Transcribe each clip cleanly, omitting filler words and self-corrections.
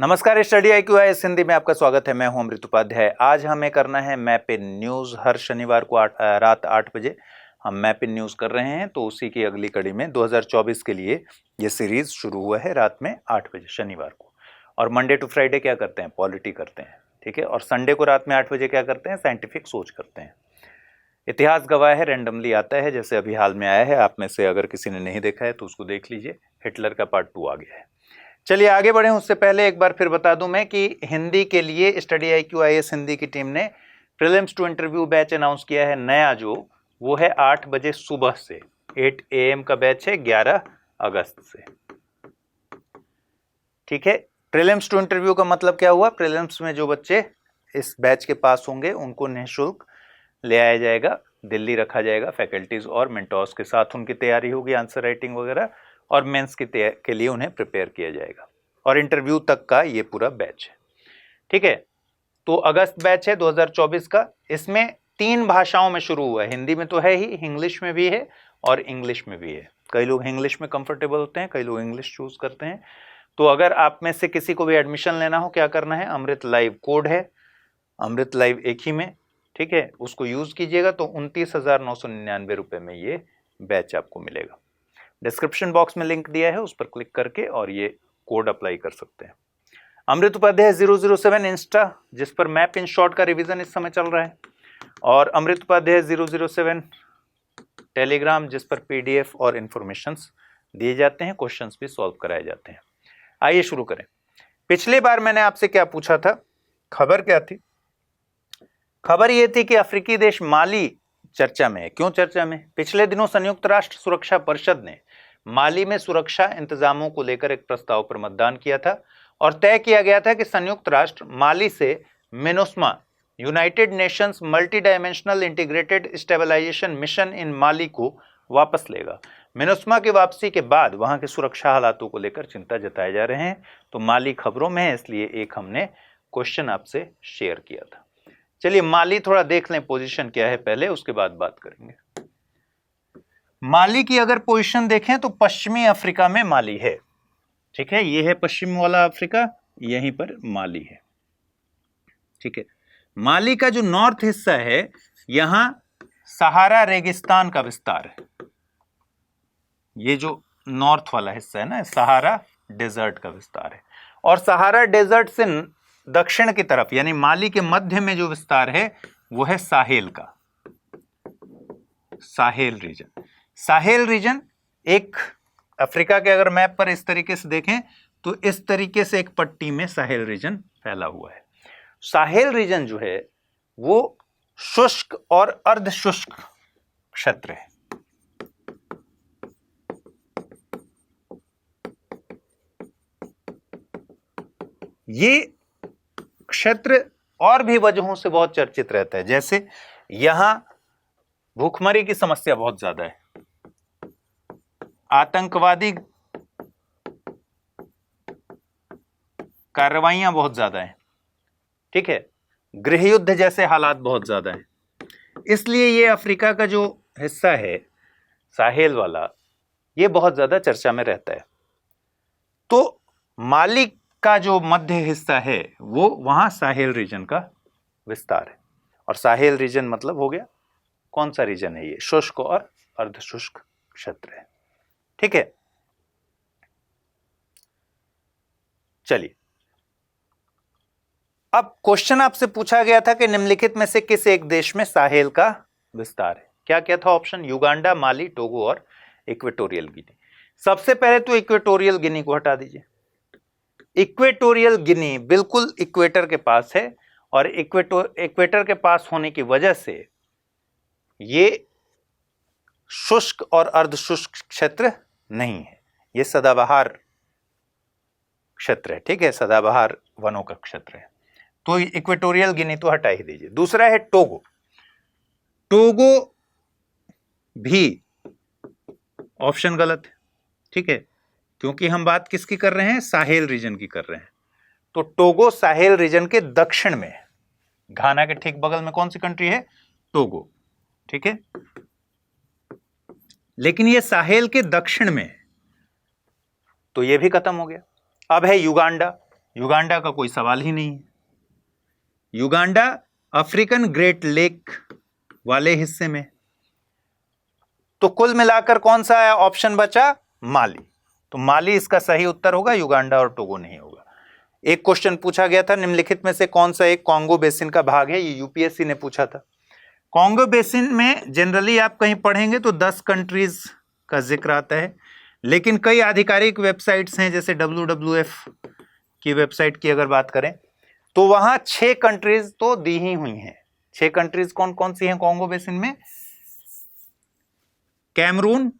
नमस्कार, study IQIS Hindi में आपका स्वागत है। मैं हूं अमृत उपाध्याय। आज हमें करना है मैप इन न्यूज़। हर शनिवार को रात 8 बजे हम मैप इन न्यूज़ कर रहे हैं, तो उसी की अगली कड़ी में 2024 के लिए ये सीरीज शुरू हुआ है रात में 8 बजे शनिवार को। और मंडे टू फ्राइडे क्या करते हैं? पॉलिटी करते हैं, ठीक है। और संडे को रात में 8 बजे क्या करते हैं? साइंटिफिक सोच करते हैं। इतिहास गवाह है, रैंडमली आता है, जैसे अभी हाल में आया है। आप में से अगर किसी ने नहीं देखा है तो उसको देख लीजिए। हिटलर का पार्ट 2 आ गया है। चलिए आगे बढ़ें, उससे पहले एक बार फिर बता दूं मैं कि हिंदी के लिए स्टडी IQIS हिंदी की टीम ने prelims to interview batch announce किया है नया, जो वो है 8 बजे सुबह से। 8 AM का बैच है 11 अगस्त से, ठीक है। प्रीलिम्स टू इंटरव्यू का मतलब क्या हुआ? प्रीलिम्स में जो बच्चे इस बैच के पास होंगे उनको निःशुल्क ले आया जाएगा, दिल्ली रखा जाएगा फैकल्टीज और मेंटोर्स के साथ। उनकी तैयारी होगी, आंसर राइटिंग वगैरह, और मेंस के लिए उन्हें प्रिपेयर किया जाएगा। और इंटरव्यू तक का ये पूरा बैच है, ठीक है। तो अगस्त बैच है 2024 का। इसमें 3 भाषाओं में शुरू हुआ है। हिंदी में तो है ही, इंग्लिश में भी है और इंग्लिश में भी है। कई लोग इंग्लिश में कंफर्टेबल होते हैं, कई लोग इंग्लिश चूज करते हैं। तो अगर आप में से किसी को भी एडमिशन लेना हो, क्या करना है? अमृत लाइव कोड है, अमृत लाइव एक ही में, ठीक है, उसको यूज कीजिएगा तो 29,999 रुपए में ये बैच आपको मिलेगा। डिस्क्रिप्शन बॉक्स में लिंक दिया है, उस पर क्लिक करके और ये कोड अप्लाई कर सकते हैं। अमृत उपाध्याय 007 इंस्टा, जिस पर मैप इन शॉर्ट का रिवीजन इस समय चल रहा है, और अमृत उपाध्याय 007 टेलीग्राम, जिस पर PDF और इंफॉर्मेशंस दिए जाते हैं, क्वेश्चंस भी सॉल्व कराए जाते हैं। आइए शुरू करें। पिछली बार मैंने आपसे क्या पूछा था? खबर क्या थी? खबर यह थी कि अफ्रीकी देश माली चर्चा में है। क्यों चर्चा में? पिछले दिनों संयुक्त राष्ट्र सुरक्षा परिषद ने माली में सुरक्षा इंतजामों को लेकर एक प्रस्ताव पर मतदान किया था और तय किया गया था कि संयुक्त राष्ट्र माली से MINUSMA, United Nations multi dimensional integrated stabilization mission in Mali को वापस लेगा। मिनुस्मा की वापसी के बाद वहां के सुरक्षा हालातों को लेकर चिंता जताए जा रहे हैं। तो माली खबरों में है, इसलिए एक हमने क्वेश्चन आपसे शेयर किया था। चलिए माली थोड़ा देख लें, पोजीशन क्या है पहले, उसके बाद बात करेंगे। माली की अगर पोजीशन देखें तो पश्चिमी अफ्रीका में माली है, ठीक है। ये है पश्चिम वाला अफ्रीका, यहीं पर माली है, ठीक है। माली का जो नॉर्थ हिस्सा है, यहां सहारा रेगिस्तान का विस्तार है। ये जो नॉर्थ वाला हिस्सा है ना, सहारा डेजर्ट का विस्तार है। और सहारा डेजर्ट से दक्षिण की तरफ, यानी माली के मध्य में जो विस्तार है वो है साहेल का, साहेल रीजन। साहेल रीजन एक अफ्रीका के अगर मैप पर इस तरीके से देखें तो इस तरीके से एक पट्टी में साहेल रीजन फैला हुआ है। साहेल रीजन जो है वो शुष्क और अर्ध शुष्क क्षेत्र है। ये क्षेत्र और भी वजहों से बहुत चर्चित रहता है, जैसे यहां भूखमरी की समस्या बहुत ज्यादा है, आतंकवादी कार्रवाइयां बहुत ज्यादा हैं, ठीक है, गृह युद्ध जैसे हालात बहुत ज्यादा हैं। इसलिए ये अफ्रीका का जो हिस्सा है साहेल वाला, ये बहुत ज्यादा चर्चा में रहता है। तो माली का जो मध्य हिस्सा है वो वहां साहेल रीजन का विस्तार है। और साहेल रीजन मतलब हो गया, कौन सा रीजन है ये? शुष्क और अर्ध शुष्क क्षेत्र है, ठीक है। चलिए, अब क्वेश्चन आपसे पूछा गया था कि निम्नलिखित में से किस एक देश में साहेल का विस्तार है? क्या क्या था ऑप्शन? युगांडा, माली, टोगो और इक्वेटोरियल गिनी। सबसे पहले तो इक्वेटोरियल गिनी को हटा दीजिए। इक्वेटोरियल गिनी बिल्कुल इक्वेटर के पास है, और इक्वेटर के पास होने की वजह से ये शुष्क और अर्ध शुष्क क्षेत्र नहीं है, ये सदाबहार क्षेत्र है, ठीक है, सदाबहार वनों का क्षेत्र है। तो इक्वेटोरियल गिनी तो हटा ही दीजिए। दूसरा है टोगो। टोगो भी ऑप्शन गलत है, ठीक है, क्योंकि हम बात किसकी कर रहे हैं? साहेल रीजन की कर रहे हैं। तो टोगो साहेल रीजन के दक्षिण में है। घाना के ठीक बगल में कौन सी कंट्री है? टोगो, ठीक है। लेकिन ये साहेल के दक्षिण में है, तो ये भी खत्म हो गया। अब है युगांडा। युगांडा का कोई सवाल ही नहीं है। युगांडा अफ्रीकन ग्रेट लेक वाले हिस्से में। तो कुल मिलाकर कौन सा ऑप्शन बचा? माली। तो माली इसका सही उत्तर होगा, युगांडा और टोगो नहीं होगा। एक क्वेश्चन पूछा गया था, निम्नलिखित में से कौन सा एक कॉन्गो बेसिन का भाग है? ये यूपीएससी ने पूछा था। कॉन्गो बेसिन में जनरली आप कहीं पढ़ेंगे तो 10 कंट्रीज का जिक्र आता है, लेकिन कई आधिकारिक वेबसाइट्स हैं, जैसे WWF की वेबसाइट की अगर बात करें तो वहां 6 कंट्रीज तो दी ही हुई हैं। 6 कंट्रीज कौन कौन सी हैं कॉन्गो बेसिन में? Cameroon,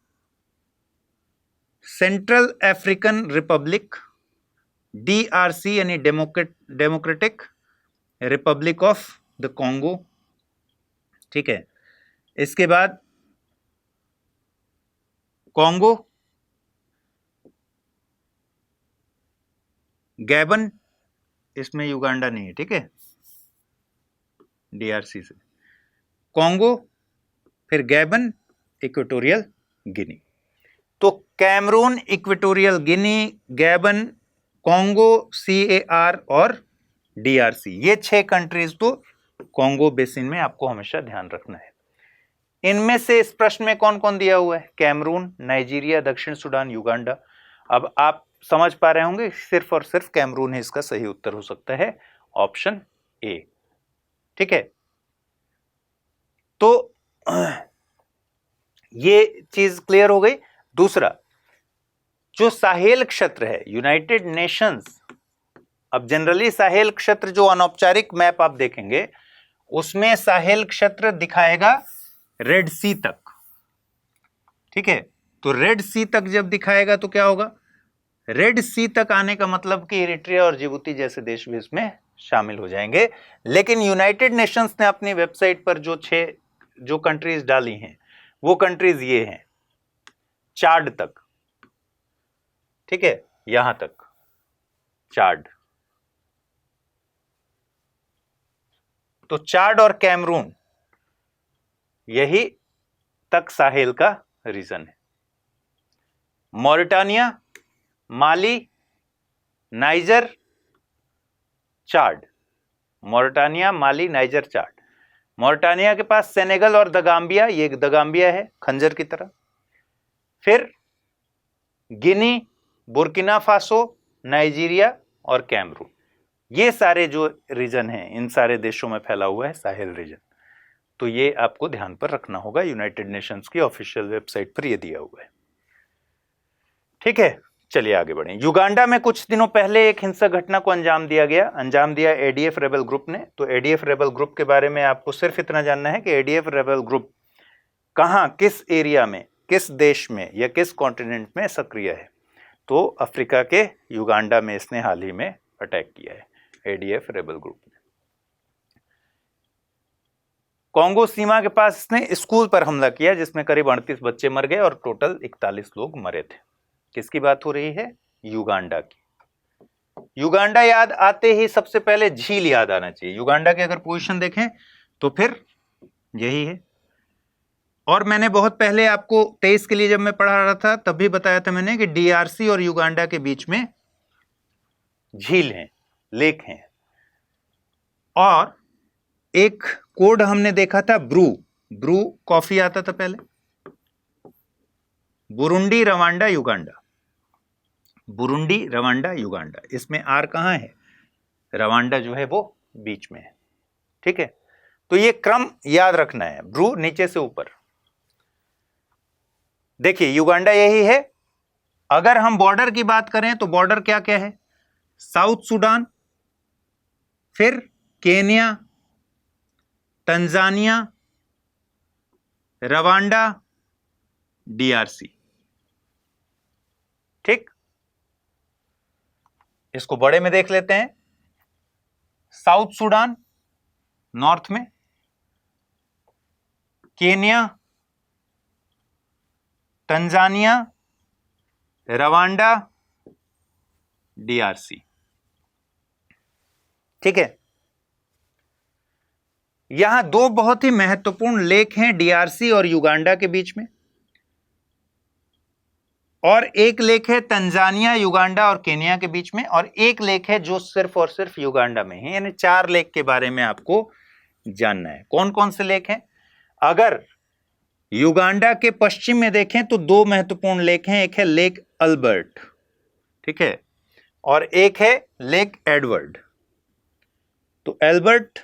central African republic, DRC यानी democratic republic of the Congo, ठीक है। इसके बाद कॉन्गो, गैबन, इसमें युगांडा नहीं है, ठीक है, DRC से कॉन्गो, फिर गैबन, इक्वेटोरियल गिनी। तो Cameroon, Equatorial Guinea, Gabon, Congo, CAR और DRC, ये 6 कंट्रीज तो कॉन्गो बेसिन में आपको हमेशा ध्यान रखना है। इनमें से इस प्रश्न में कौन कौन दिया हुआ है? कैमरून, नाइजीरिया, दक्षिण सूडान, युगांडा। अब आप समझ पा रहे होंगे सिर्फ और सिर्फ कैमरून ही इसका सही उत्तर हो सकता है, ऑप्शन ए, ठीक है। तो ये चीज क्लियर हो गई। दूसरा, जो साहेल क्षेत्र है, यूनाइटेड नेशंस, अब जनरली साहेल क्षेत्र जो अनौपचारिक मैप आप देखेंगे उसमें साहेल क्षेत्र दिखाएगा रेड सी तक, ठीक है। तो रेड सी तक जब दिखाएगा तो क्या होगा? रेड सी तक आने का मतलब कि इरिट्रिया और जिबूती जैसे देश भी इसमें शामिल हो जाएंगे। लेकिन यूनाइटेड नेशंस ने अपनी वेबसाइट पर जो कंट्रीज डाली हैं वो कंट्रीज ये हैं, चाड तक, ठीक है, यहां तक चाड। तो चाड और कैमरून यही तक साहेल का रीजन है। मॉरिटानिया, माली, नाइजर, चाड। मॉरिटानिया, माली, नाइजर, चाड। मॉरिटानिया के पास सेनेगल और दगाम्बिया, ये दगाम्बिया है खंजर की तरह। फिर गिनी, बुर्किना फासो, नाइजीरिया और कैमरून, ये सारे जो रीजन हैं इन सारे देशों में फैला हुआ है साहेल रीजन। तो ये आपको ध्यान पर रखना होगा, यूनाइटेड नेशंस की ऑफिशियल वेबसाइट पर ये दिया हुआ है, ठीक है। चलिए आगे बढ़ें। युगांडा में कुछ दिनों पहले एक हिंसक घटना को अंजाम दिया ADF रेबल ग्रुप ने। तो ADF रेबल ग्रुप के बारे में आपको सिर्फ इतना जानना है कि ADF रेबल ग्रुप कहां, किस एरिया में, किस देश में या किस कॉन्टिनेंट में सक्रिय है। तो अफ्रीका के युगांडा में इसने हाल ही में अटैक किया है ADF रेबल ग्रुप ने। कॉन्गो सीमा के पास इसने स्कूल पर हमला किया जिसमें करीब 38 बच्चे मर गए और टोटल 41 लोग मरे थे। किसकी बात हो रही है? युगांडा की। युगांडा याद आते ही सबसे पहले झील याद आना चाहिए। युगांडा की अगर पोजीशन देखें तो फिर यही है। और मैंने बहुत पहले आपको 23 के लिए जब मैं पढ़ा रहा था तब भी बताया था मैंने कि DRC और युगांडा के बीच में झील है, लेक है। और एक कोड हमने देखा था ब्रू कॉफी आता था पहले। Burundi, Rwanda, Uganda, Burundi, Rwanda, Uganda, इसमें आर कहां है? रवांडा जो है वो बीच में है, ठीक है। तो ये क्रम याद रखना है, ब्रू नीचे से ऊपर। देखिए युगांडा यही है। अगर हम बॉर्डर की बात करें तो बॉर्डर क्या क्या है? साउथ सूडान, फिर केन्या, तंजानिया, रवांडा, DRC, ठीक। इसको बड़े में देख लेते हैं। साउथ सूडान नॉर्थ में, केन्या, तंजानिया, रवांडा, DRC, ठीक है। यहां दो बहुत ही महत्वपूर्ण लेक हैं DRC और युगांडा के बीच में। और एक लेक है तंजानिया, युगांडा और केनिया के बीच में, और एक लेक है जो सिर्फ और सिर्फ युगांडा में है। यानी 4 लेक के बारे में आपको जानना है। कौन कौन से लेक हैं? अगर युगांडा के पश्चिम में देखें तो 2 महत्वपूर्ण लेक हैं। एक है लेक अल्बर्ट, ठीक है, और एक है लेक एडवर्ड। तो एल्बर्ट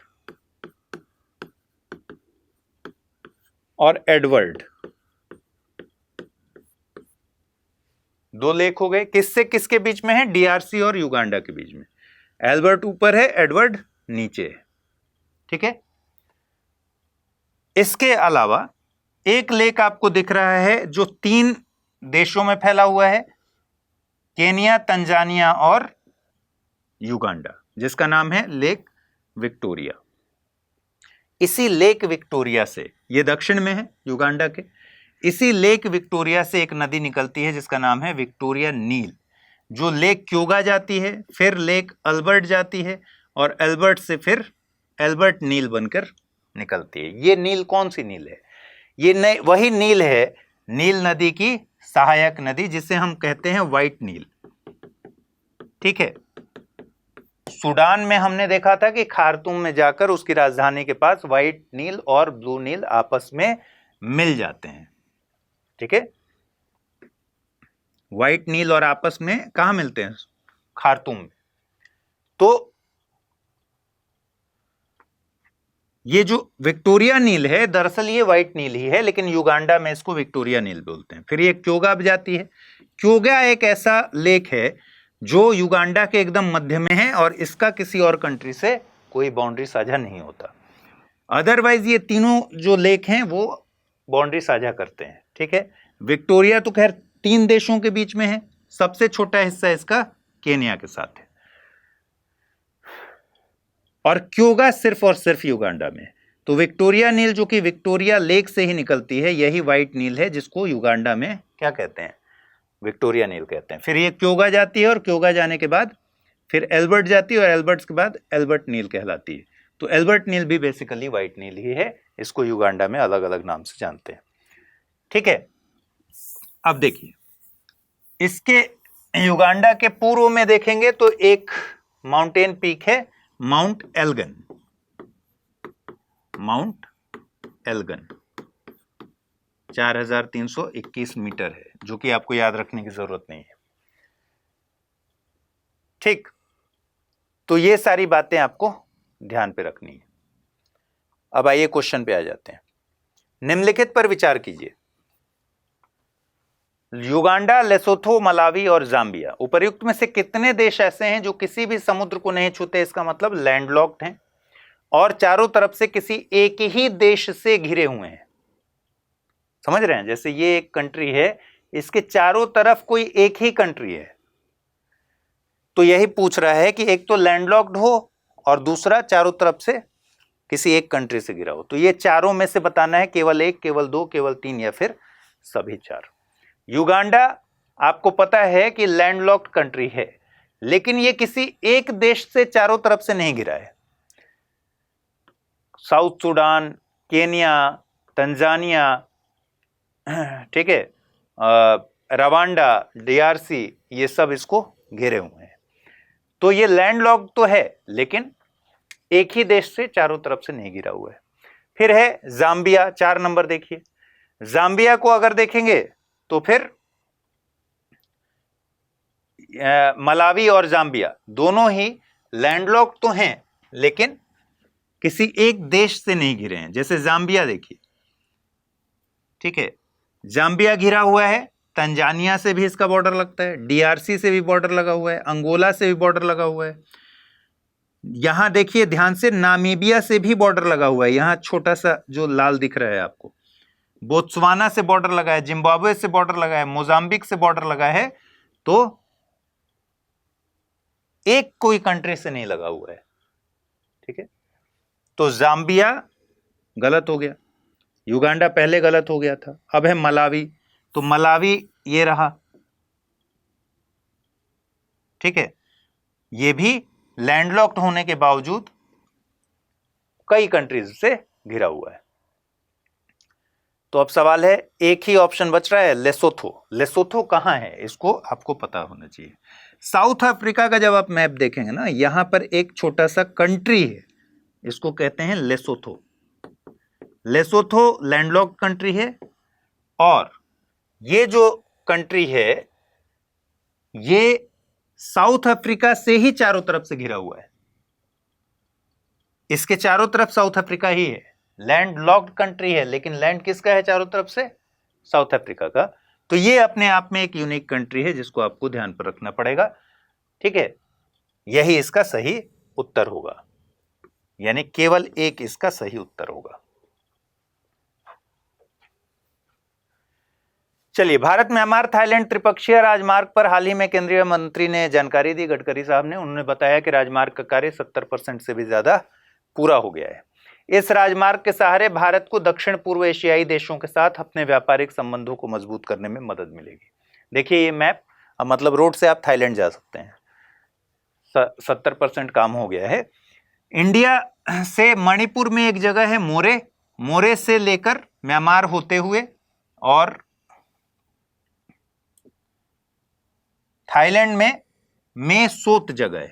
और एडवर्ड 2 लेक हो गए। किससे किसके बीच में है? डीआरसी और युगांडा के बीच में। एल्बर्ट ऊपर है, एडवर्ड नीचे है, ठीक है। इसके अलावा एक लेक आपको दिख रहा है जो 3 देशों में फैला हुआ है, केनिया, तंजानिया और युगांडा, जिसका नाम है लेक विक्टोरिया। इसी लेक विक्टोरिया से, ये दक्षिण में है युगांडा के, इसी लेक विक्टोरिया से एक नदी निकलती है जिसका नाम है विक्टोरिया नील, जो लेक क्योगा जाती है, फिर लेक अल्बर्ट जाती है, और अल्बर्ट से फिर अल्बर्ट नील बनकर निकलती है। ये नील कौन सी नील है? ये वही नील है, नील नदी की सहायक नदी, जिसे हम कहते हैं व्हाइट नील, ठीक है। सूडान में हमने देखा था कि खार्तूम में जाकर उसकी राजधानी के पास व्हाइट नील और ब्लू नील आपस में मिल जाते हैं, ठीक है। व्हाइट नील और आपस में कहां मिलते हैं? खार्तूम में। तो ये जो विक्टोरिया नील है, दरअसल ये व्हाइट नील ही है, लेकिन युगांडा में इसको विक्टोरिया नील बोलते हैं। फिर ये क्योगा भी जाती है। क्योगा एक ऐसा लेक है जो युगांडा के एकदम मध्य में है, और इसका किसी और कंट्री से कोई बाउंड्री साझा नहीं होता। अदरवाइज ये तीनों जो लेक हैं वो बाउंड्री साझा करते हैं, ठीक है। विक्टोरिया तो खैर 3 देशों के बीच में है, सबसे छोटा हिस्सा इसका केनिया के साथ है, और क्योगा सिर्फ और सिर्फ युगांडा में। तो विक्टोरिया नील, जो कि विक्टोरिया लेक से ही निकलती है, यही व्हाइट नील है, जिसको युगांडा में क्या कहते हैं? विक्टोरिया नील कहते हैं। फिर ये क्योगा जाती है, और क्योगा जाने के बाद फिर एल्बर्ट जाती है, और एल्बर्ट के बाद एल्बर्ट नील कहलाती है। तो एल्बर्ट नील भी बेसिकली व्हाइट नील ही है, इसको युगांडा में अलग अलग नाम से जानते हैं, ठीक है। अब देखिए, इसके युगांडा के पूर्व में देखेंगे तो एक माउंटेन पीक है, mount Elgon. Mount Elgon 4321 metre है, जो कि आपको याद रखने की जरूरत नहीं है, ठीक। तो ये सारी बातें आपको ध्यान पे रखनी है। अब आइए क्वेश्चन पे आ जाते हैं। निम्नलिखित पर विचार कीजिए। युगांडा, लेसोथो, मलावी और जाम्बिया, उपर्युक्त में से कितने देश ऐसे हैं जो किसी भी समुद्र को नहीं छूते? इसका मतलब लैंडलॉक्ड हैं और चारों तरफ से किसी एक ही देश से घिरे हुए हैं। समझ रहे हैं? जैसे ये एक कंट्री है, इसके चारों तरफ कोई एक ही कंट्री है, तो यही पूछ रहा है कि एक तो लैंडलॉक्ड हो और दूसरा चारों तरफ से किसी एक कंट्री से घिरा हो। तो ये चारों में से बताना है, केवल एक, केवल दो, केवल तीन, या फिर सभी चार। युगांडा आपको पता है कि लैंडलॉक्ड कंट्री है, लेकिन ये किसी एक देश से चारों तरफ से नहीं घिरा है। साउथ सुडान, केनिया, तंजानिया, ठीक है, रवांडा, डीआरसी, ये सब इसको घेरे हुए हैं। तो ये लैंडलॉक्ड तो है, लेकिन एक ही देश से चारों तरफ से नहीं घिरा हुआ है। फिर है जाम्बिया, 4 नंबर देखिए। जाम्बिया को अगर देखेंगे तो फिर मलावी और जाम्बिया दोनों ही लैंडलॉक्ड तो हैं, लेकिन किसी एक देश से नहीं घिरे हैं। जैसे जाम्बिया देखिए, ठीक है, जाम्बिया घिरा हुआ है, तंजानिया से भी इसका बॉर्डर लगता है, डीआरसी से भी बॉर्डर लगा हुआ है, अंगोला से भी बॉर्डर लगा हुआ है। यहां देखिए ध्यान से, नामीबिया से भी बॉर्डर लगा हुआ है, यहां छोटा सा जो लाल दिख रहा है आपको। बोत्सवाना से बॉर्डर लगा है, जिम्बाब्वे से बॉर्डर लगा है, मोजाम्बिक से बॉर्डर लगा है। तो एक कोई कंट्री से नहीं लगा हुआ है, ठीक है। तो जाम्बिया गलत हो गया, युगांडा पहले गलत हो गया था। अब है मलावी, तो मलावी ये रहा, ठीक है, ये भी लैंडलॉक्ड होने के बावजूद कई कंट्रीज से घिरा हुआ है। तो अब सवाल है, एक ही ऑप्शन बच रहा है, लेसोथो। लेसोथो कहाँ है, इसको आपको पता होना चाहिए। साउथ अफ्रीका का जब आप मैप देखेंगे ना, यहां पर एक छोटा सा कंट्री है, इसको कहते हैं लेसोथो। लेसोथो लैंडलॉक्ड कंट्री है, और ये जो कंट्री है ये साउथ अफ्रीका से ही चारों तरफ से घिरा हुआ है। इसके चारों तरफ साउथ अफ्रीका ही है। लैंड लॉक्ड कंट्री है, लेकिन लैंड किसका है चारों तरफ से? साउथ अफ्रीका का। तो ये अपने आप में एक यूनिक कंट्री है जिसको आपको ध्यान पर रखना पड़ेगा, ठीक है। यही इसका सही उत्तर होगा, यानी केवल एक इसका सही उत्तर होगा। चलिए, भारत म्यांमार थाईलैंड त्रिपक्षीय राजमार्ग पर हाल ही में केंद्रीय मंत्री ने जानकारी दी, गडकरी साहब ने। उन्होंने बताया कि राजमार्ग का कार्य 70% से भी ज्यादा पूरा हो गया है। इस राजमार्ग के सहारे भारत को दक्षिण पूर्व एशियाई देशों के साथ अपने व्यापारिक संबंधों को मजबूत करने में मदद मिलेगी। देखिए ये मैप, अब मतलब रोड से आप थाईलैंड जा सकते हैं। 70% काम हो गया है। इंडिया से मणिपुर में एक जगह है मोरे, मोरे से लेकर म्यांमार होते हुए, और थाईलैंड में मेसोत जगह है,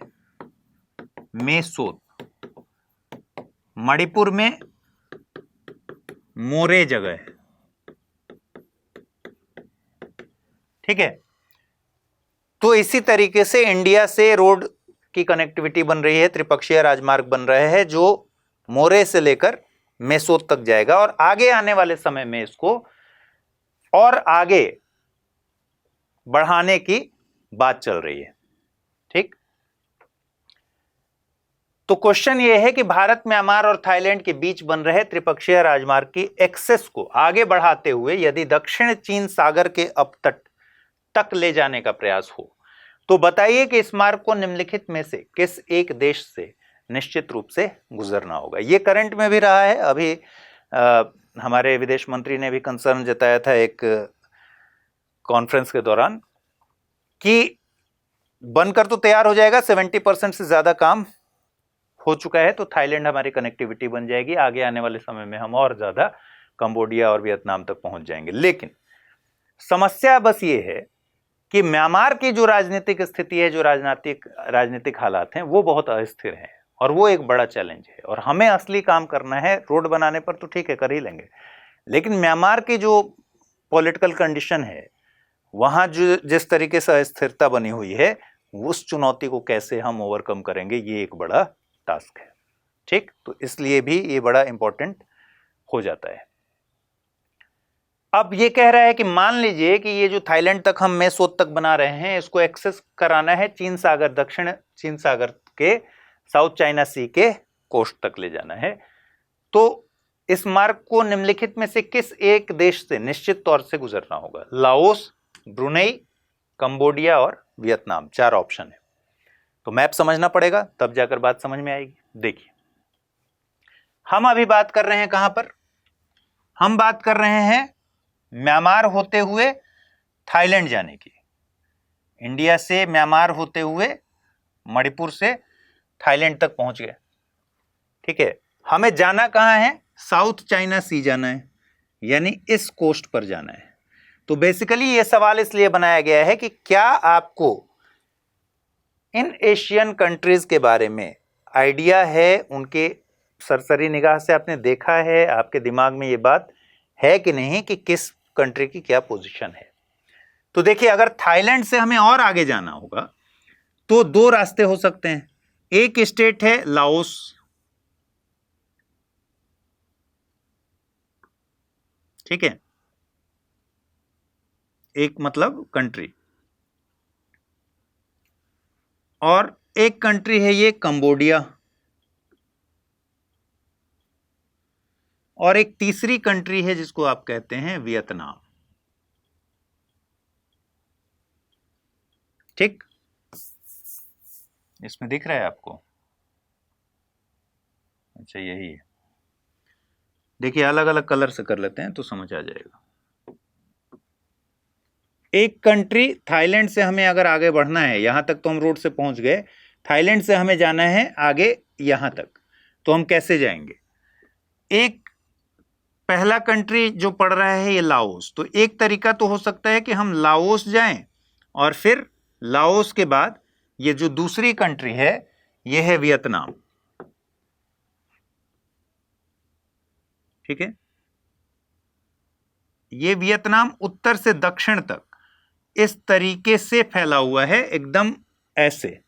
मेसोत। मणिपुर में मोरे जगह है, ठीक है। तो इसी तरीके से इंडिया से रोड की कनेक्टिविटी बन रही है, त्रिपक्षीय राजमार्ग बन रहे हैं जो मोरे से लेकर मेसोत तक जाएगा, और आगे आने वाले समय में इसको और आगे बढ़ाने की बात चल रही है, ठीक। तो क्वेश्चन यह है कि भारत म्यांमार और थाईलैंड के बीच बन रहे त्रिपक्षीय राजमार्ग की एक्सेस को आगे बढ़ाते हुए यदि दक्षिण चीन सागर के अपतट तक ले जाने का प्रयास हो, तो बताइए कि इस मार्ग को निम्नलिखित में से किस एक देश से निश्चित रूप से गुजरना होगा। यह करंट में भी रहा है। अभी हमारे विदेश मंत्री ने भी कंसर्न जताया था एक कॉन्फ्रेंस के दौरान कि बनकर तो तैयार हो जाएगा, 70% से ज्यादा काम हो चुका है, तो थाईलैंड हमारी कनेक्टिविटी बन जाएगी। आगे आने वाले समय में हम और ज्यादा कंबोडिया और वियतनाम तक पहुंच जाएंगे। लेकिन समस्या बस ये है कि म्यांमार की जो राजनीतिक स्थिति है, जो राजनीतिक हालात हैं, वो बहुत अस्थिर हैं, और वो एक बड़ा चैलेंज है। और हमें असली काम करना है। रोड बनाने पर तो ठीक है, कर ही लेंगे, लेकिन म्यांमार की जो पॉलिटिकल कंडीशन है, वहां जो जिस तरीके से अस्थिरता बनी हुई है, उस चुनौती को कैसे हम ओवरकम करेंगे, ये एक बड़ा टास्क है, ठीक। तो इसलिए भी ये बड़ा इंपॉर्टेंट हो जाता है। अब ये कह रहा है कि मान लीजिए कि ये जो थाईलैंड तक हम मेसोत तक बना रहे हैं, इसको एक्सेस कराना है चीन सागर, दक्षिण चीन सागर के साउथ चाइना सी के कोस्ट तक ले जाना है। तो इस मार्ग को निम्नलिखित में से किस एक देश से निश्चित तौर से गुजरना होगा? लाओस, ब्रुनेई, कंबोडिया और वियतनाम, 4 ऑप्शन है। तो मैप समझना पड़ेगा, तब जाकर बात समझ में आएगी। देखिए, हम अभी बात कर रहे हैं कहां पर? हम बात कर रहे हैं म्यांमार होते हुए थाईलैंड जाने की। इंडिया से म्यांमार होते हुए मणिपुर से थाईलैंड तक पहुंच गए, ठीक है। हमें जाना कहां है? साउथ चाइना सी जाना है, यानी इस कोस्ट पर जाना है। तो बेसिकली यह सवाल इसलिए बनाया गया है कि क्या आपको इन एशियन कंट्रीज के बारे में आइडिया है, उनके सरसरी निगाह से आपने देखा है, आपके दिमाग में ये बात है कि नहीं कि किस कंट्री की क्या पोजीशन है। तो देखिए, अगर थाईलैंड से हमें और आगे जाना होगा तो 2 रास्ते हो सकते हैं। एक स्टेट है लाओस, ठीक है, एक मतलब कंट्री, और एक कंट्री है ये कंबोडिया, और एक तीसरी कंट्री है जिसको आप कहते हैं वियतनाम, ठीक। इसमें दिख रहा है आपको? अच्छा, यही है। देखिए, अलग अलग कलर से कर लेते हैं तो समझ आ जाएगा। एक कंट्री थाईलैंड से हमें अगर आगे बढ़ना है, यहां तक तो हम रोड से पहुंच गए, थाईलैंड से हमें जाना है आगे यहां तक, तो हम कैसे जाएंगे? एक पहला कंट्री जो पड़ रहा है ये लाओस, तो एक तरीका तो हो सकता है कि हम लाओस जाएं और फिर लाओस के बाद ये जो दूसरी कंट्री है ये है वियतनाम। ठीक है, ये वियतनाम उत्तर से दक्षिण तक इस तरीके से फैला हुआ है, एकदम ऐसे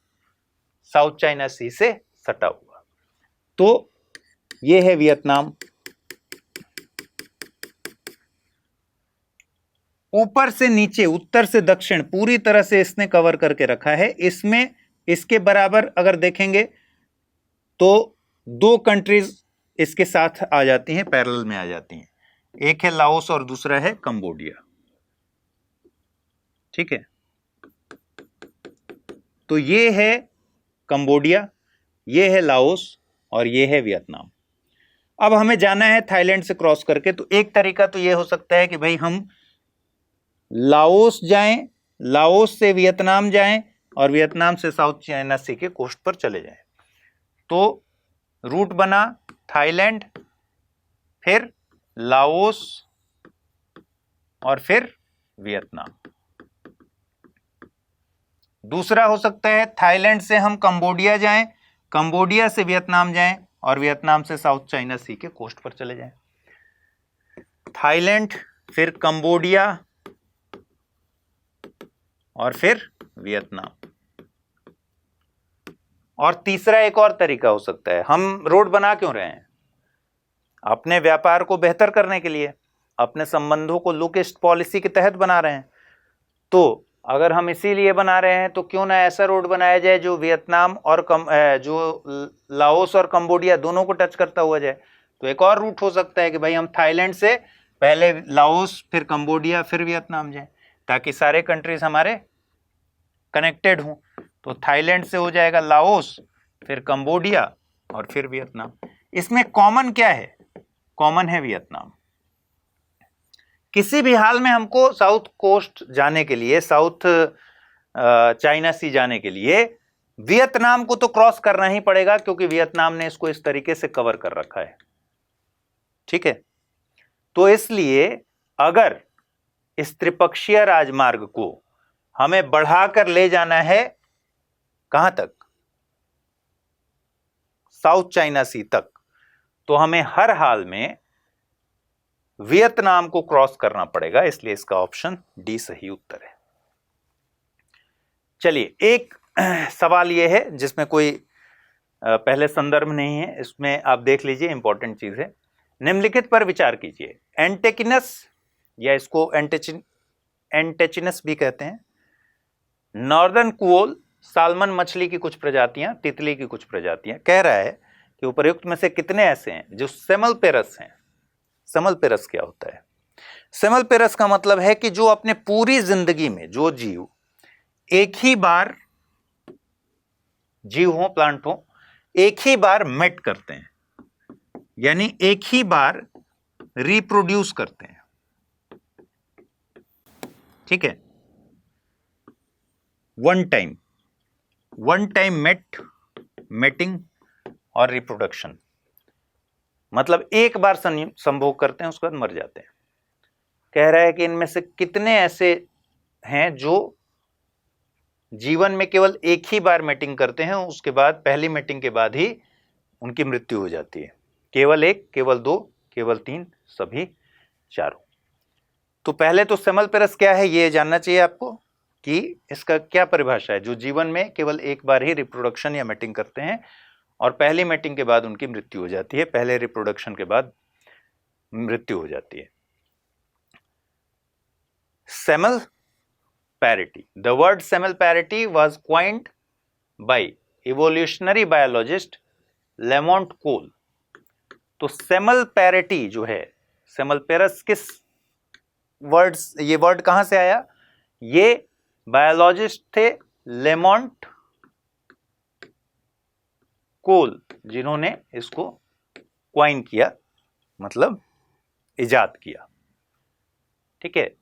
साउथ चाइना सी से सटा हुआ। तो ये है वियतनाम। ऊपर से नीचे उत्तर से दक्षिण पूरी तरह से इसने कवर करके रखा है। इसमें इसके बराबर अगर देखेंगे तो दो कंट्रीज इसके साथ आ जाती हैं, पैरेलल में आ जाती हैं। एक है लाओस और दूसरा है कंबोडिया। ठीक है, तो ये है कंबोडिया, ये है लाओस और ये है वियतनाम। अब हमें जाना है थाईलैंड से क्रॉस करके। तो एक तरीका तो ये हो सकता है कि भाई हम लाओस जाएं, लाओस से वियतनाम जाएं और वियतनाम से साउथ चाइना सी के कोस्ट पर चले जाएं। तो रूट बना थाईलैंड, फिर लाओस और फिर वियतनाम। दूसरा हो सकता है थाईलैंड से हम कंबोडिया जाएं, कंबोडिया से वियतनाम जाएं और वियतनाम से साउथ चाइना सी के कोस्ट पर चले जाएं। थाईलैंड, फिर कंबोडिया और फिर वियतनाम। और तीसरा एक और तरीका हो सकता है, हम रोड बना क्यों रहे हैं? अपने व्यापार को बेहतर करने के लिए, अपने संबंधों को लुक ईस्ट पॉलिसी के तहत बना रहे हैं। तो अगर हम इसीलिए बना रहे हैं तो क्यों ना ऐसा रोड बनाया जाए जो वियतनाम और जो लाओस और कंबोडिया दोनों को टच करता हुआ जाए। तो एक और रूट हो सकता है कि भाई हम थाईलैंड से पहले लाओस, फिर कंबोडिया, फिर वियतनाम जाएं, ताकि सारे कंट्रीज हमारे कनेक्टेड हों। तो थाईलैंड से हो जाएगा लाओस, फिर कंबोडिया और फिर वियतनाम। इसमें कॉमन क्या है? कॉमन है वियतनाम। किसी भी हाल में हमको साउथ कोस्ट जाने के लिए, साउथ चाइना सी जाने के लिए वियतनाम को तो क्रॉस करना ही पड़ेगा, क्योंकि वियतनाम ने इसको इस तरीके से कवर कर रखा है। ठीक है, तो इसलिए अगर इस त्रिपक्षीय राजमार्ग को हमें बढ़ाकर ले जाना है, कहां तक? साउथ चाइना सी तक, तो हमें हर हाल में वियतनाम को क्रॉस करना पड़ेगा। इसलिए इसका ऑप्शन डी सही उत्तर है। चलिए, एक सवाल यह है जिसमें कोई पहले संदर्भ नहीं है, इसमें आप देख लीजिए, इंपॉर्टेंट चीज है। निम्नलिखित पर विचार कीजिए। एंटेकिनस, या इसको एंटेचिनस भी कहते हैं, नॉर्दर्न कुओल, साल्मन मछली की कुछ प्रजातियां, तितली की कुछ प्रजातियां, कह रहा है कि उपर्युक्त में से कितने ऐसे हैं जो सेमल्पेरस हैं। सेमल्पेरस क्या होता है? सेमल्पेरस का मतलब है कि जो अपने पूरी जिंदगी में, जो जीव एक ही बार, जीव हो प्लांट हो, एक ही बार मेट करते हैं, यानी एक ही बार रिप्रोड्यूस करते हैं। ठीक है, वन टाइम मेटिंग और रिप्रोडक्शन, मतलब एक बार संभोग करते हैं, उसके बाद मर जाते हैं। कह रहा है कि इनमें से कितने ऐसे हैं जो जीवन में केवल एक ही बार मेटिंग करते हैं, उसके बाद पहली मेटिंग के बाद ही उनकी मृत्यु हो जाती है। केवल एक, केवल दो, केवल तीन, सभी चारों। तो पहले तो सेमल्पेरस क्या है ये जानना चाहिए आपको, कि इसका क्या परिभाषा है। जो जीवन में केवल एक बार ही रिप्रोडक्शन या मेटिंग करते हैं और पहली मेटिंग के बाद उनकी मृत्यु हो जाती है, पहले रिप्रोडक्शन के बाद मृत्यु हो जाती है। Semelparity, the word semelparity was coined by evolutionary biologist Lamont Cole. तो सेमल्पेरिटी जो है, सेमल्पेरस किस वर्ड्स, ये वर्ड कहां से आया? ये बायोलॉजिस्ट थे लेमोंट कोल, जिन्होंने इसको क्वाइन किया, मतलब इजाद किया। ठीक है,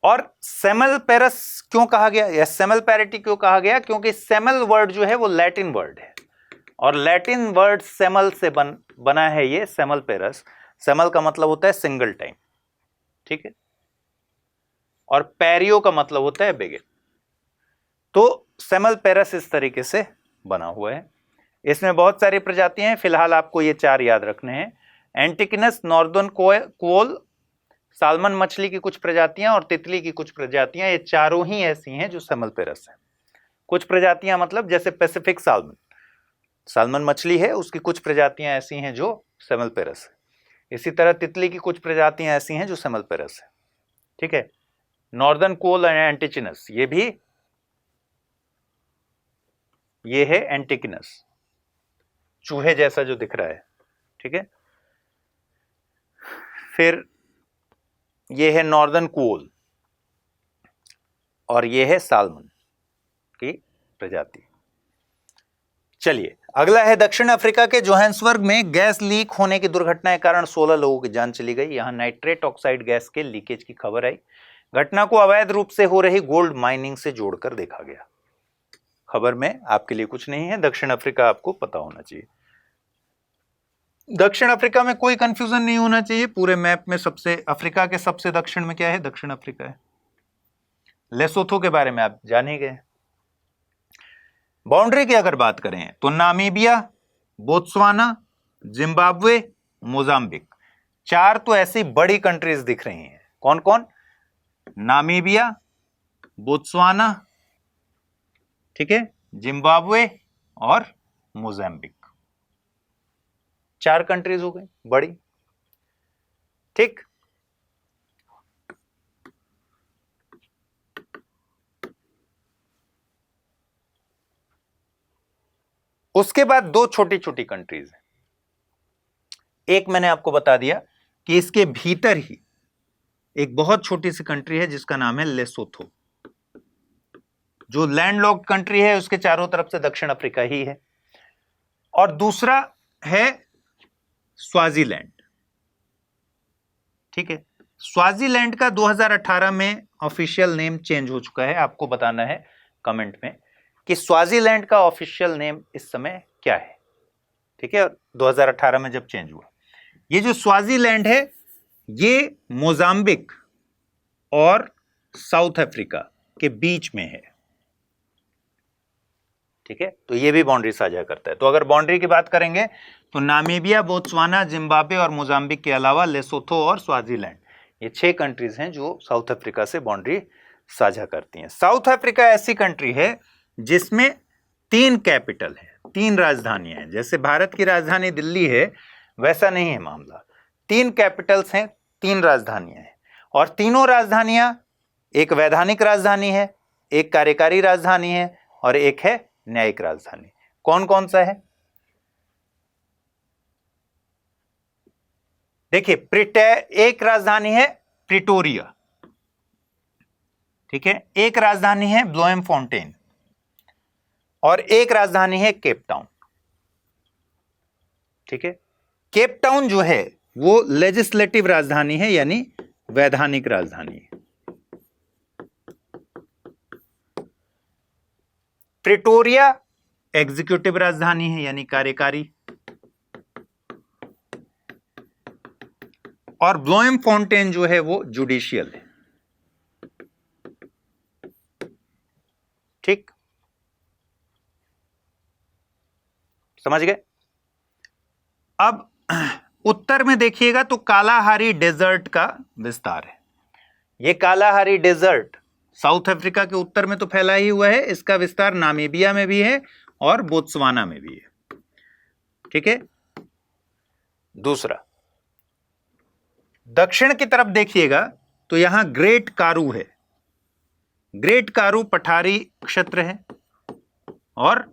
और सेमल्पेरस क्यों कहा गया, या सेमल्पेरिटी क्यों कहा गया? क्योंकि सेमल वर्ड जो है वो लैटिन वर्ड है, और लैटिन वर्ड सेमल से बना है ये सेमल्पेरस। सेमल का मतलब होता है सिंगल टाइम, ठीक है, और पेरियो का मतलब होता है बिगिन। तो सेमलपेरस इस तरीके से बना हुआ है। इसमें बहुत सारी प्रजातियां हैं, फिलहाल आपको ये 4 याद रखने हैं। एंटिकनस, नॉर्दर्न कोल, सालमन मछली की कुछ प्रजातियां और तितली की कुछ प्रजातियां, ये चारों ही ऐसी हैं जो सेमलपेरस है। कुछ प्रजातियां मतलब जैसे पैसिफिक सालमन, सालमन मछली है, उसकी कुछ प्रजातियां ऐसी हैं जो सेमलपेरस है। इसी तरह तितली की कुछ प्रजातियां ऐसी हैं जो सेमलपेरस है, ठीक है। नॉर्दर्न कोल एंड एंटिचिनस, ये है एंटिकिनस, चूहे जैसा जो दिख रहा है, ठीक है। फिर ये है नॉर्दर्न कोल और ये है सालमन की प्रजाति। चलिए अगला है दक्षिण अफ्रीका के जोहान्सबर्ग में गैस लीक होने की दुर्घटना के कारण 16 लोगों की जान चली गई। यहां नाइट्रेट ऑक्साइड गैस के लीकेज की खबर आई। घटना को अवैध रूप से हो रही गोल्ड माइनिंग से जोड़कर देखा गया। खबर में आपके लिए कुछ नहीं है, दक्षिण अफ्रीका आपको पता होना चाहिए। दक्षिण अफ्रीका में कोई कंफ्यूजन नहीं होना चाहिए। पूरे मैप में अफ्रीका के सबसे दक्षिण में क्या है? दक्षिण अफ्रीका है। लेसोथो के बारे में आप जान ही गए। बाउंड्री की अगर बात करें तो नामीबिया, बोत्सवाना, जिम्बाब्वे, मोजाम्बिक, 4 तो ऐसी बड़ी कंट्रीज दिख रही हैं। कौन कौन? नामीबिया, बोत्सवाना, ठीक है, जिम्बाब्वे और मोजाम्बिक, 4 कंट्रीज हो गई बड़ी, ठीक। उसके बाद 2 छोटी छोटी कंट्रीज हैं। एक मैंने आपको बता दिया कि इसके भीतर ही एक बहुत छोटी सी कंट्री है जिसका नाम है लेसोथो, जो लैंडलॉक्ड कंट्री है, उसके चारों तरफ से दक्षिण अफ्रीका ही है। और दूसरा है स्वाजीलैंड, ठीक है। स्वाजीलैंड का 2018 में ऑफिशियल नेम चेंज हो चुका है। आपको बताना है कमेंट में कि स्वाजीलैंड का ऑफिशियल नेम इस समय क्या है, ठीक है, 2018 में जब चेंज हुआ। ये जो स्वाजीलैंड है ये मोजाम्बिक और साउथ अफ्रीका के बीच में है, ठीक है। तो ये भी बाउंड्री साझा करता है। तो अगर बाउंड्री की बात करेंगे तो नामीबिया, बोत्सवाना, जिम्बाब्वे और मोजाम्बिक के अलावा लेसोथो और स्वाजीलैंड, ये 6 कंट्रीज हैं जो साउथ अफ्रीका से बाउंड्री साझा करती हैं। साउथ अफ्रीका ऐसी कंट्री है जिसमें 3 कैपिटल है, 3 राजधानियां हैं। जैसे भारत की राजधानी दिल्ली है वैसा नहीं है मामला। 3 कैपिटल्स हैं, 3 राजधानियां हैं, और तीनों राजधानियां, एक वैधानिक राजधानी है, एक कार्यकारी राजधानी है और एक है न्यायिक राजधानी। कौन कौन सा है? देखिए, एक राजधानी है प्रिटोरिया, ठीक है, एक राजधानी है ब्लोएमफॉन्टेन और एक राजधानी है केप टाउन, ठीक है। केप टाउन जो है वो लेजिस्लेटिव राजधानी है, यानी वैधानिक राजधानी है। प्रिटोरिया एग्जीक्यूटिव राजधानी है, यानी कार्यकारी, और ब्लोएमफॉन्टेन जो है वो जुडिशियल है, ठीक, समझ गए। अब उत्तर में देखिएगा तो कालाहारी डेजर्ट का विस्तार है। यह कालाहारी डेजर्ट साउथ अफ्रीका के उत्तर में तो फैला ही हुआ है, इसका विस्तार नामीबिया में भी है और बोत्सवाना में भी है, ठीक है। दूसरा, दक्षिण की तरफ देखिएगा तो यहां ग्रेट कारू है। ग्रेट कारू पठारी क्षेत्र है और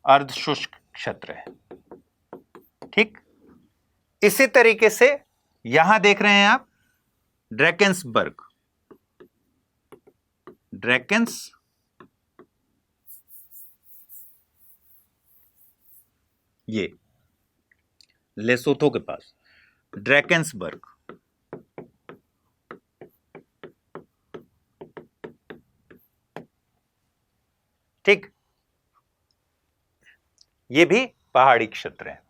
अर्धशुष्क क्षेत्र है, ठीक। इसी तरीके से यहां देख रहे हैं आप ड्रैकेंसबर्ग, ये लेसोथो के पास ड्रैकेंसबर्ग, ठीक, ये भी पहाड़ी क्षेत्र है।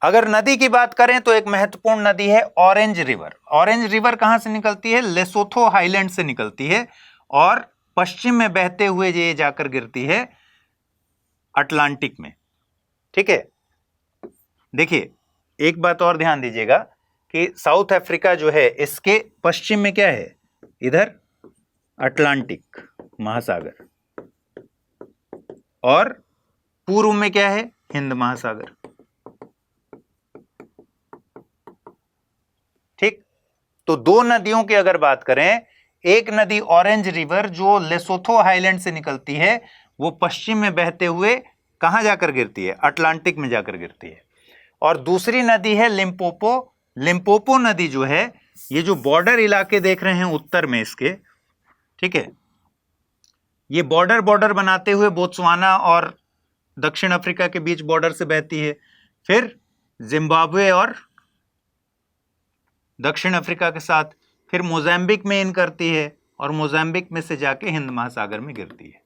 अगर नदी की बात करें तो एक महत्वपूर्ण नदी है ऑरेंज रिवर। ऑरेंज रिवर कहां से निकलती है? लेसोथो हाईलैंड से निकलती है और पश्चिम में बहते हुए ये जाकर गिरती है अटलांटिक में। ठीक है, देखिए एक बात और ध्यान दीजिएगा कि साउथ अफ्रीका जो है इसके पश्चिम में क्या है? इधर अटलांटिक महासागर, और पूर्व में क्या है? हिंद महासागर। ठीक, तो दो नदियों की अगर बात करें, एक नदी ऑरेंज रिवर जो लेसोथो हाईलैंड से निकलती है, वो पश्चिम में बहते हुए कहां जाकर गिरती है? अटलांटिक में जाकर गिरती है। और दूसरी नदी है लिम्पोपो। लिम्पोपो नदी जो है, ये जो बॉर्डर इलाके देख रहे हैं उत्तर में इसके, ठीक है, ये बॉर्डर बनाते हुए बोत्सवाना और दक्षिण अफ्रीका के बीच बॉर्डर से बहती है, फिर जिम्बाब्वे और दक्षिण अफ्रीका के साथ, फिर मोजाम्बिक में इन करती है और मोजाम्बिक में से जाके हिंद महासागर में गिरती है।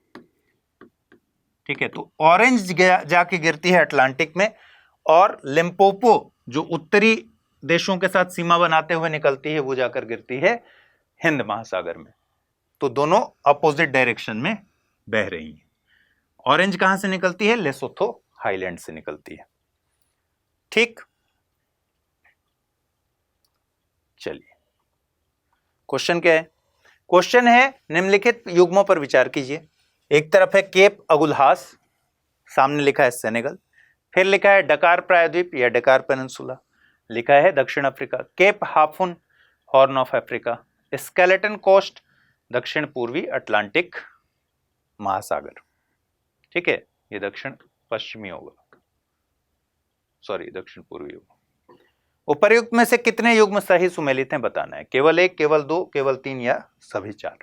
ठीक है, तो ऑरेंज जाके गिरती है अटलांटिक में, और लिम्पोपो जो उत्तरी देशों के साथ सीमा बनाते हुए निकलती है वो जाकर गिरती है हिंद महासागर में। तो दोनों अपोजिट डायरेक्शन में बह रही हैं। ऑरेंज कहां से निकलती है? लेसोथो हाईलैंड से निकलती है। ठीक, चलिए क्वेश्चन क्या है? क्वेश्चन है निम्नलिखित युग्मों पर विचार कीजिए। एक तरफ है केप अगुल्हास, सामने लिखा है सेनेगल, फिर लिखा है डकार प्रायद्वीप या डकार पेनिनसुला, लिखा है दक्षिण Africa, Cape Hafun Horn of Africa, Skeleton Coast दक्षिण पूर्वी अटलांटिक महासागर। ठीक है, ये दक्षिण पश्चिमी होगा, सॉरी दक्षिण पूर्वी होगा। उपर्युक्त में से कितने युग्म सही सुमेलित हैं बताना है। केवल एक, केवल दो, केवल तीन या सभी चार।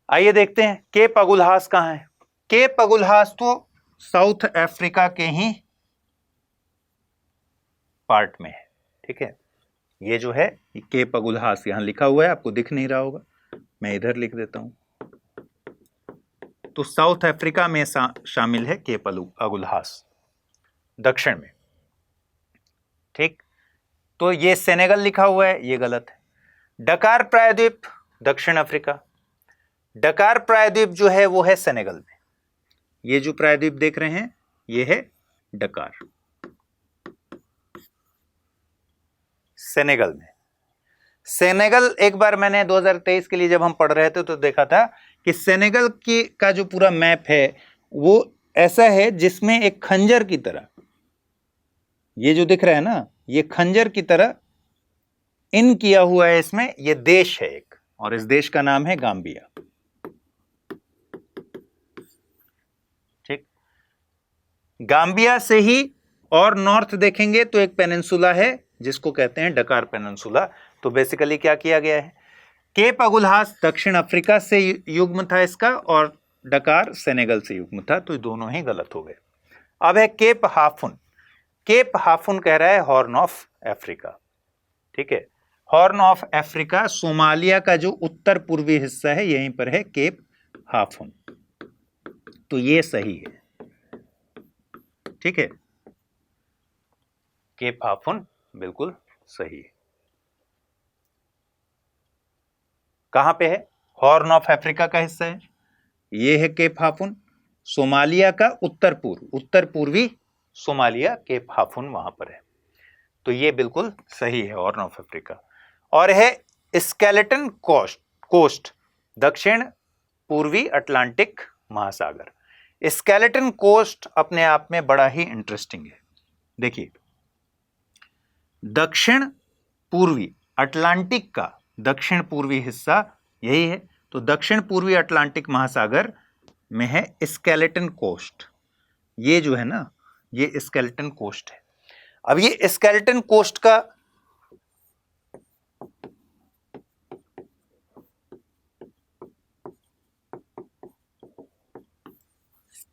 आइए देखते हैं केप अगुल्हास कहां है। केप अगुल्हास तो साउथ अफ्रीका के ही पार्ट में है। ठीक है, ये जो है केप अगुल्हास यहां लिखा हुआ है, आपको दिख नहीं रहा होगा, मैं इधर लिख देता हूं। तो साउथ अफ्रीका में शामिल है केप अगुल्हास, दक्षिण में। ठीक, तो ये सेनेगल लिखा हुआ है, ये गलत है। डकार प्रायद्वीप दक्षिण अफ्रीका, डकार प्रायद्वीप जो है वो है सेनेगल में। ये जो प्रायद्वीप देख रहे हैं ये है डकार, सेनेगल में। सेनेगल एक बार मैंने 2023 के लिए जब हम पढ़ रहे थे तो देखा था कि सेनेगल की का जो पूरा मैप है वो ऐसा है जिसमें एक खंजर की तरह, ये जो दिख रहा है ना, ये खंजर की तरह इन किया हुआ है इसमें। ये देश है एक, और इस देश का नाम है गाम्बिया। ठीक, गाम्बिया से ही और नॉर्थ देखेंगे तो एक पेनिनसुला है जिसको कहते हैं डकार पेनिनसुला। तो बेसिकली क्या किया गया है, केप अगुल्हास दक्षिण अफ्रीका से युग्म था इसका, और डकार सेनेगल से युग्म था, तो दोनों ही गलत हो गए। अब है केप हाफुन। केप हाफुन कह रहा है हॉर्न ऑफ अफ्रीका। ठीक है, हॉर्न ऑफ अफ्रीका सोमालिया का जो उत्तर पूर्वी हिस्सा है, यहीं पर है केप हाफुन। तो ये सही है। ठीक है, केप हाफुन बिल्कुल सही है। कहां पे है? हॉर्न ऑफ अफ्रीका का हिस्सा है, ये है केप हाफुन। सोमालिया का उत्तर पूर्वी सोमालिया केप हाफुन वहां पर है। तो ये बिल्कुल सही है हॉर्न ऑफ अफ्रीका। और है स्केलेटन कोस्ट दक्षिण पूर्वी अटलांटिक महासागर। स्केलेटन कोस्ट अपने आप में बड़ा ही इंटरेस्टिंग है। देखिए, दक्षिण पूर्वी अटलांटिक का दक्षिण पूर्वी हिस्सा यही है, तो दक्षिण पूर्वी अटलांटिक महासागर में है स्केलेटन कोस्ट। ये जो है ना, ये स्केलेटन कोस्ट है। अब ये स्केलेटन कोस्ट का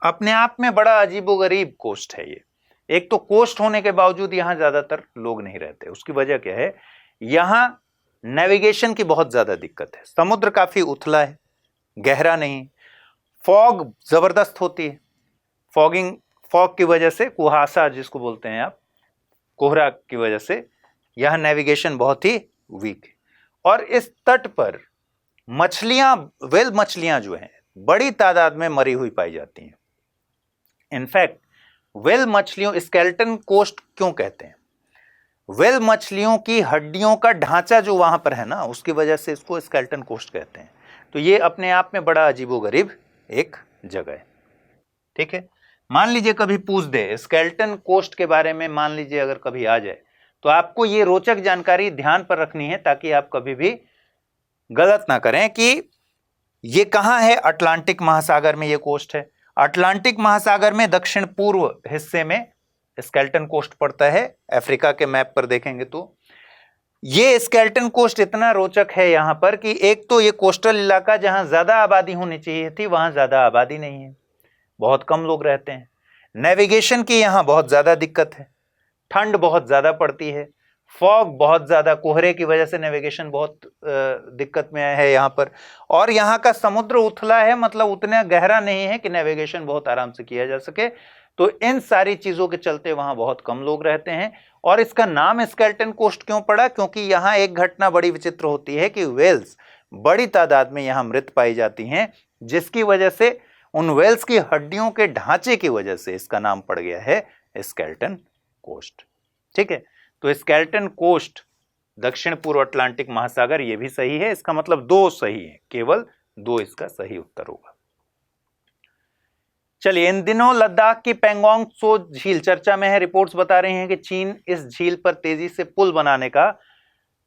अपने आप में बड़ा अजीबोगरीब कोस्ट है ये। एक तो कोस्ट होने के बावजूद यहां ज्यादातर लोग नहीं रहते। उसकी वजह क्या है? यहां नेविगेशन की बहुत ज्यादा दिक्कत है। समुद्र काफी उथला है, गहरा नहीं। फॉग जबरदस्त होती है। फॉग की वजह से, कुहासा जिसको बोलते हैं आप, कोहरा की वजह से यह नेविगेशन बहुत ही वीक है। और इस तट पर मछलियां, व्हेल मछलियां जो हैं बड़ी तादाद में मरी हुई पाई जाती हैं। इनफैक्ट व्हेल मछलियों, स्केलेटन कोस्ट क्यों कहते हैं? व्हेल मछलियों की हड्डियों का ढांचा जो वहां पर है ना, उसकी वजह से इसको स्केलेटन कोस्ट कहते हैं। तो ये अपने आप में बड़ा अजीबोगरीब एक जगह है। ठीक है, मान लीजिए कभी पूछ दे स्केलेटन कोस्ट के बारे में, मान लीजिए अगर कभी आ जाए, तो आपको ये रोचक जानकारी ध्यान पर रखनी है ताकि आप कभी भी गलत ना करें कि ये कहां है। अटलांटिक महासागर में ये कोस्ट है। अटलांटिक महासागर में दक्षिण पूर्व हिस्से में स्केलेटन कोस्ट पड़ता है। अफ्रीका के मैप पर देखेंगे तो ये स्केलेटन कोस्ट इतना रोचक है यहां पर कि एक तो ये कोस्टल इलाका जहां ज्यादा आबादी होनी चाहिए थी, वहां ज्यादा आबादी नहीं है, बहुत कम लोग रहते हैं। नेविगेशन की यहां बहुत ज्यादा दिक्कत है, ठंड बहुत ज्यादा पड़ती है, फॉग बहुत ज्यादा, कोहरे की वजह से नेविगेशन बहुत दिक्कत में है यहां पर। और यहां का समुद्र उथला है, मतलब उतना गहरा नहीं है कि नेविगेशन बहुत आराम से किया जा सके। तो इन सारी चीजों के चलते वहां बहुत कम लोग रहते हैं। और इसका नाम स्केलेटन कोस्ट क्यों पड़ा? क्योंकि यहां एक घटना बड़ी विचित्र होती है कि व्हेल्स बड़ी तादाद में यहां मृत पाई जाती हैं, जिसकी वजह से उन व्हेल्स की हड्डियों के ढांचे की वजह से इसका नाम पड़ गया है स्केलेटन कोस्ट। ठीक है, तो स्केलेटन कोस्ट दक्षिण पूर्व अटलांटिक महासागर, ये भी सही है। इसका मतलब 2 सही है, केवल 2 इसका सही उत्तर होगा। चलिए, इन दिनों लद्दाख की पेंगोंग त्सो झील चर्चा में है। रिपोर्ट्स बता रही हैं कि चीन इस झील पर तेजी से पुल बनाने का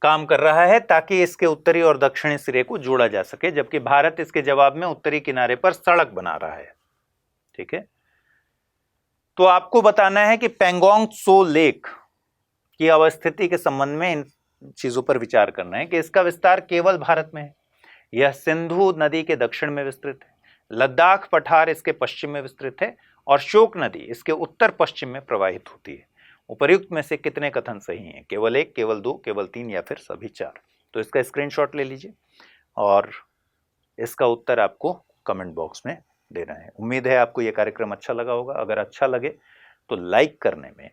काम कर रहा है ताकि इसके उत्तरी और दक्षिणी सिरे को जोड़ा जा सके, जबकि भारत इसके जवाब में उत्तरी किनारे पर सड़क बना रहा है। ठीक है, तो आपको बताना है कि पेंगोंग त्सो लेक की अवस्थिति के संबंध में इन चीजों पर विचार करना है कि इसका विस्तार केवल भारत में है। यह सिंधु नदी के दक्षिण में विस्तृत है, लद्दाख पठार इसके पश्चिम में विस्तृत है और शोक नदी इसके उत्तर पश्चिम में प्रवाहित होती है। उपर्युक्त में से कितने कथन सही हैं? केवल 1, केवल 2, केवल 3 या फिर सभी 4? तो इसका स्क्रीनशॉट ले लीजिए और इसका उत्तर आपको कमेंट बॉक्स में देना है। उम्मीद है आपको यह कार्यक्रम अच्छा लगा होगा। अगर अच्छा लगे तो लाइक करने में,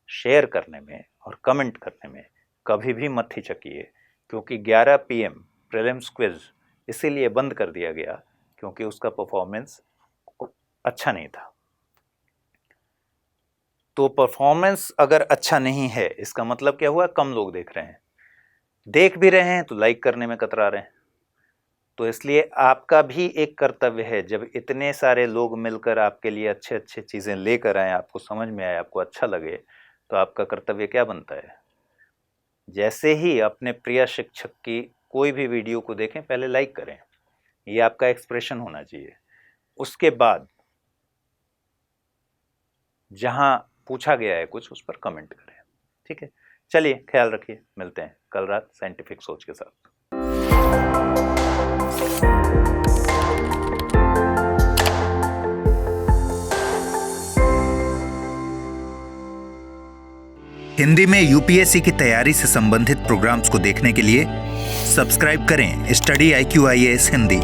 शेयर करने में और कमेंट करने में कभी भी मत हिचकिए, क्योंकि 11 PM प्रीलिम्स क्विज इसीलिए बंद कर दिया गया क्योंकि उसका परफॉर्मेंस अच्छा नहीं था। तो परफॉर्मेंस अगर अच्छा नहीं है, इसका मतलब क्या हुआ? कम लोग देख रहे हैं, देख भी रहे हैं तो लाइक करने में कतरा रहे हैं। तो इसलिए आपका भी एक कर्तव्य है, जब इतने सारे लोग मिलकर आपके लिए अच्छे अच्छे चीज़ें लेकर आए, आपको समझ में आए, आपको अच्छा लगे, तो आपका कर्तव्य क्या बनता है? जैसे ही अपने प्रिय शिक्षक की कोई भी वीडियो को देखें, पहले लाइक करें, ये आपका एक्सप्रेशन होना चाहिए। उसके बाद जहां पूछा गया है कुछ, उस पर कमेंट करें। ठीक है, चलिए, ख्याल रखिए, मिलते हैं कल रात साइंटिफिक सोच के साथ। हिंदी में यूपीएससी की तैयारी से संबंधित प्रोग्राम्स को देखने के लिए सब्सक्राइब करें स्टडी IQ IAS हिंदी।